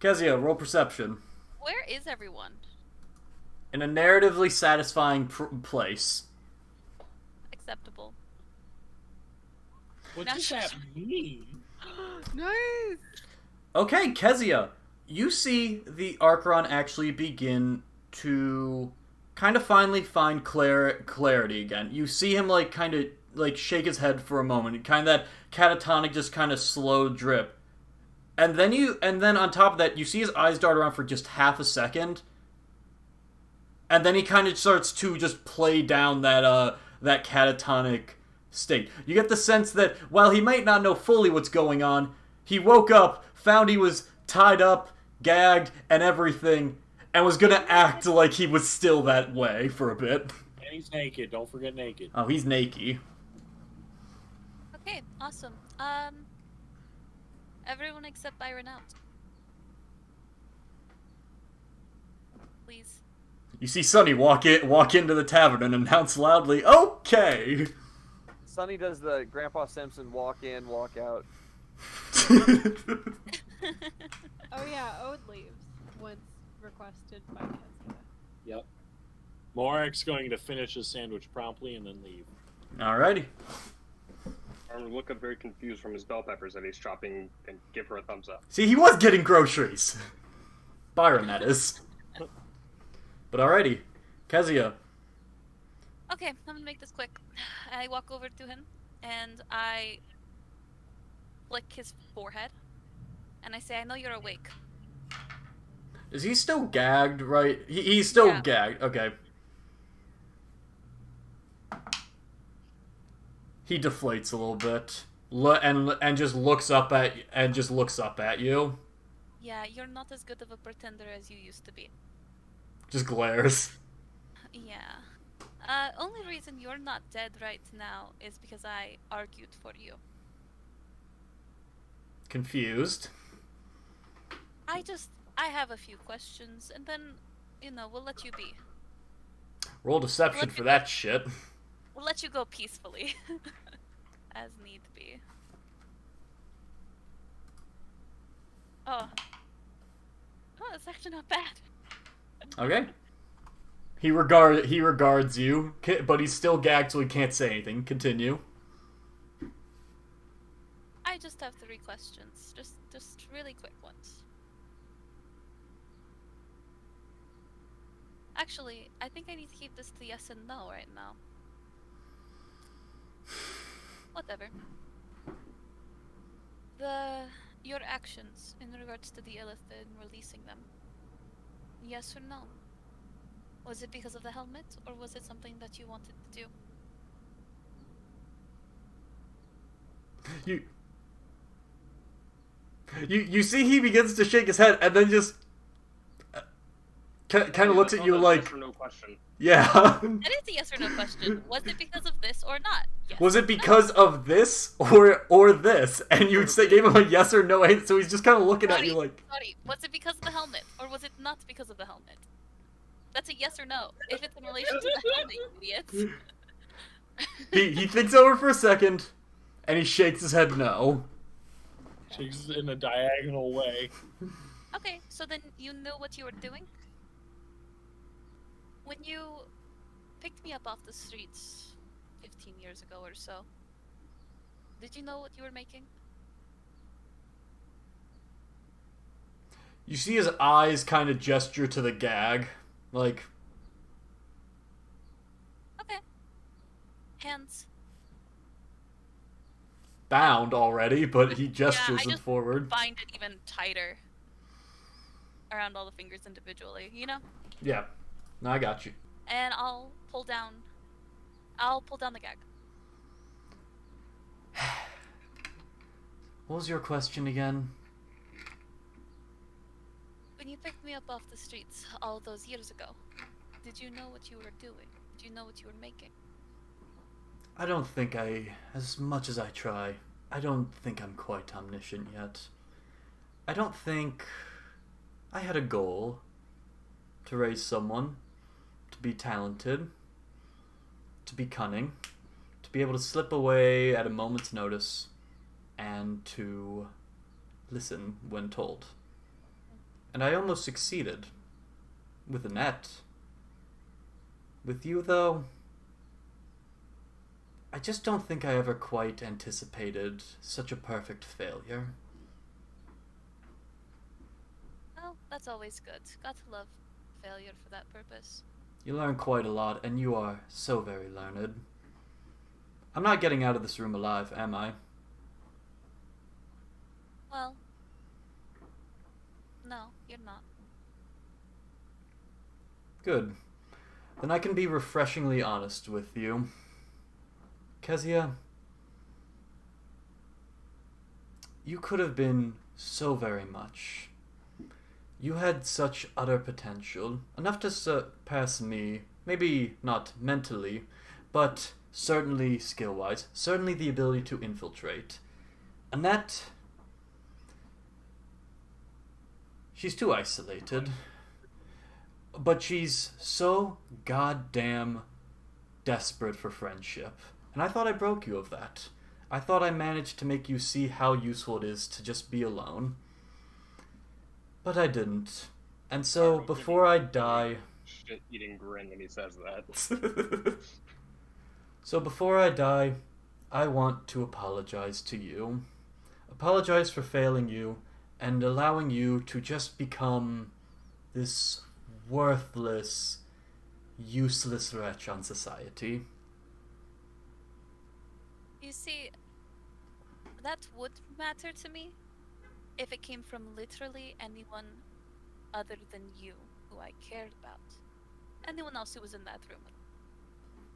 Kezia, roll perception. Where is everyone? In a narratively satisfying place. Acceptable. What does that mean? Nice! Okay, Kezia, you see the Archeron actually begin to kind of finally find clarity again. You see him kind of shake his head for a moment, kind of that catatonic, just kind of slow drip, and then on top of that, you see his eyes dart around for just half a second, and then he kind of starts to just play down that catatonic state. You get the sense that while he might not know fully what's going on, he woke up, found he was tied up, gagged, and everything, and was gonna act like he was still that way for a bit. And he's naked. Don't forget naked. Oh, he's naked. Okay, awesome. Everyone except Byron out. Please. You see Sonny walk into the tavern and announce loudly, "Okay." Sonny does the Grandpa Simpson walk in, walk out. Oh yeah, Ode leaves once requested by Kezia. Yep. Morek's going to finish his sandwich promptly and then leave. Alrighty. Arm will look up very confused from his bell peppers that he's chopping and give her a thumbs up. See, he was getting groceries. Byron, that is. But alrighty. Kezia. Okay, I'm gonna make this quick. I walk over to him and I flick his forehead and I say, I know you're awake. Is he still gagged, right? He's still Yeah. gagged. Okay. He deflates a little bit. And just looks up at you. Yeah, you're not as good of a pretender as you used to be. Just glares. Yeah. Only reason you're not dead right now is because I argued for you. Confused. I have a few questions, and then, we'll let you be. Roll deception for that shit. We'll let you go peacefully. As need be. Oh, it's actually not bad. Okay. He regards you, but he's still gagged, so he can't say anything. Continue. I just have 3 questions. Just really quick ones. Actually, I think I need to keep this to yes and no right now. Whatever. Your actions in regards to the Illithid and releasing them. Yes or no? Was it because of the helmet, or was it something that you wanted to do? You see he begins to shake his head and then just kind of looks at you like, Yes or no question. yeah. That is a yes or no question. Was it because of this or not? Yes. Was it because of this or this? And you gave him a yes or no answer, so he's just kind of looking at you like, Sorry, was it because of the helmet, or was it not because of the helmet? That's a yes or no. If it's in relation to the helmet, you idiots. he thinks over for a second, and he shakes his head no. Shakes it in a diagonal way. Okay, so then you knew what you were doing? When you picked me up off the streets 15 years ago or so, did you know what you were making? You see his eyes kind of gesture to the gag, like, Okay. Hands. bound already, but he gestures I them just forward. bind it even tighter around all the fingers individually, Yeah, no, I got you. And I'll pull down the gag. What was your question again? When you picked me up off the streets all those years ago, did you know what you were doing? Did you know what you were making? I don't think as much as I try, I don't think I'm quite omniscient yet. I don't think I had a goal to raise someone, to be talented, to be cunning, to be able to slip away at a moment's notice, and to listen when told. And I almost succeeded. With Annette. With you, though, I just don't think I ever quite anticipated such a perfect failure. Oh, that's always good. Got to love failure for that purpose. You learn quite a lot, and you are so very learned. I'm not getting out of this room alive, am I? Well, no, you're not. Good. Then I can be refreshingly honest with you. Kezia, you could have been so very much. You had such utter potential, enough to surpass me, maybe not mentally, but certainly skill-wise, certainly the ability to infiltrate. Annette, she's too isolated, but she's so goddamn desperate for friendship. And I thought I broke you of that. I thought I managed to make you see how useful it is to just be alone. But I didn't. And so, before I die... Shit-eating grin when he says that. So before I die, I want to apologize to you. Apologize for failing you, and allowing you to just become this worthless, useless wretch on society. You see, that would matter to me if it came from literally anyone other than you who I cared about. Anyone else who was in that room.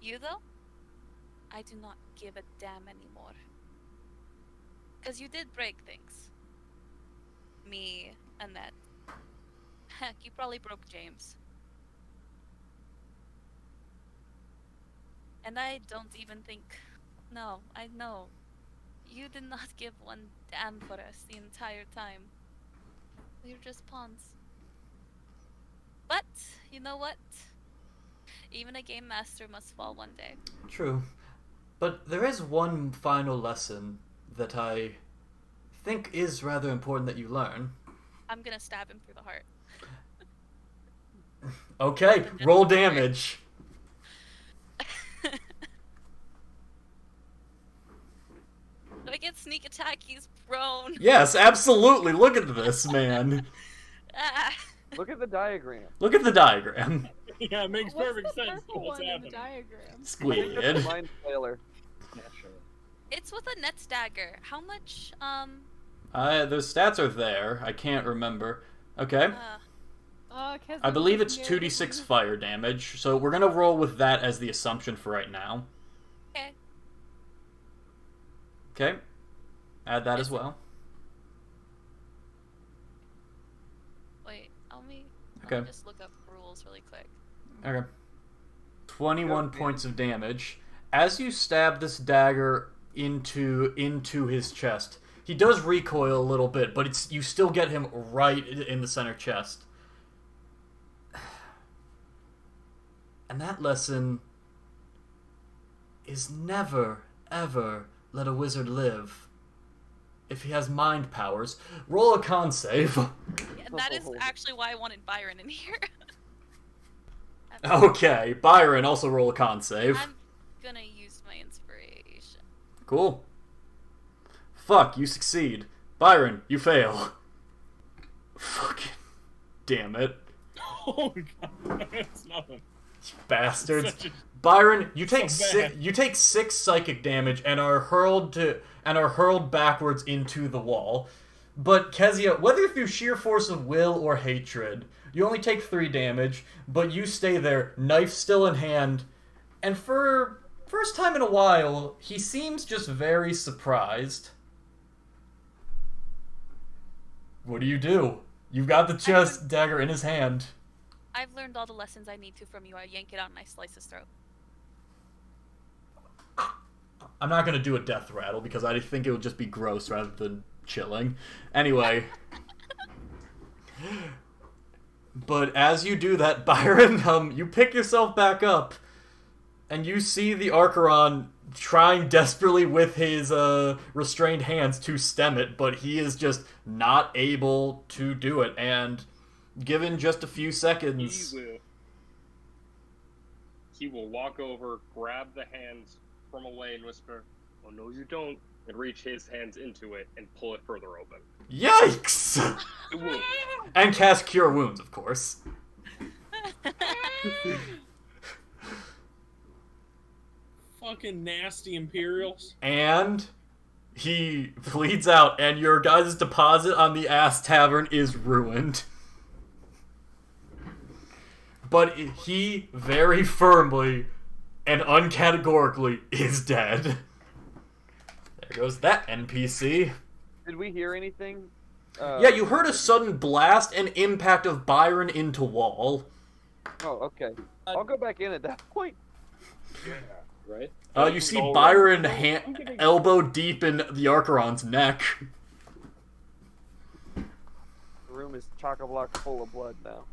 You, though, I do not give a damn anymore. Because you did break things. Me, Annette. Heck, you probably broke James. And I don't even think... No, I know. You did not give one damn for us the entire time. We were just pawns. But, you know what? Even a game master must fall one day. True. But there is one final lesson that I think is rather important that you learn. I'm gonna stab him through the heart. Okay, roll damage. Do I get sneak attack? He's prone. Yes, absolutely. Look at this, man. Ah. Look at the diagram. Look at the diagram. Yeah, it makes What's perfect the sense. purple What's one in the happening? diagram? Squid. Mind failure. Yeah, sure. It's with a net dagger. How much, Those stats are there. I can't remember. Okay. I believe it's 2d6 fire damage, so we're gonna roll with that as the assumption for right now. Okay. Okay. Add that as well. Wait, let me Okay. just look up rules really quick. Okay. 21 points of damage. As you stab this dagger into his chest, he does recoil a little bit, but you still get him right in the center chest. And that lesson is never, ever let a wizard live. If he has mind powers, roll a con save. Yeah, that is actually why I wanted Byron in here. Okay, Byron, also roll a con save. I'm gonna use my inspiration. Cool. Fuck, you succeed. Byron, you fail. Fucking damn it. Oh god, that's nothing. Bastards. Such a- Byron, you take So bad. you take 6 psychic damage and are hurled backwards into the wall. But Kezia, whether through sheer force of will or hatred, you only take 3 damage, but you stay there, knife still in hand, and for first time in a while, he seems just very surprised. What do? You've got the chest dagger in his hand. I've learned all the lessons I need to from you. I yank it out and I slice his throat. I'm not gonna do a death rattle because I think it would just be gross rather than chilling. Anyway. But as you do that, Byron, you pick yourself back up, and you see the Archeron trying desperately with his restrained hands to stem it, but he is just not able to do it. And given just a few seconds. He will walk over, grab the hands from away, and whisper, "Oh no, you don't," and reach his hands into it and pull it further open. Yikes! And cast Cure Wounds, of course. Fucking nasty Imperials. And he bleeds out, and your guys' deposit on the Ass Tavern is ruined. But he very firmly and uncategorically is dead. There goes that NPC. Did we hear anything? Yeah, you heard a sudden blast and impact of Byron into wall. Oh, okay. I'll go back in at that point. Yeah, right? You see Byron elbow deep in the Archeron's neck. The room is chock-a-block full of blood now.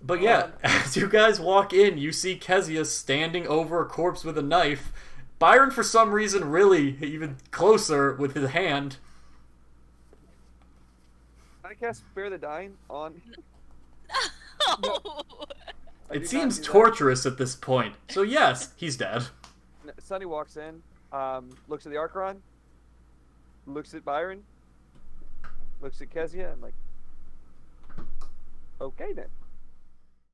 But yeah, as you guys walk in, you see Kezia standing over a corpse with a knife. Byron, for some reason, really even closer with his hand. Can I cast Spare the Dying on? No. I It do seems not do that. torturous at this point. So yes, he's dead. Sonny walks in, looks at the Archeron, looks at Byron, looks at Kezia, and like, okay then.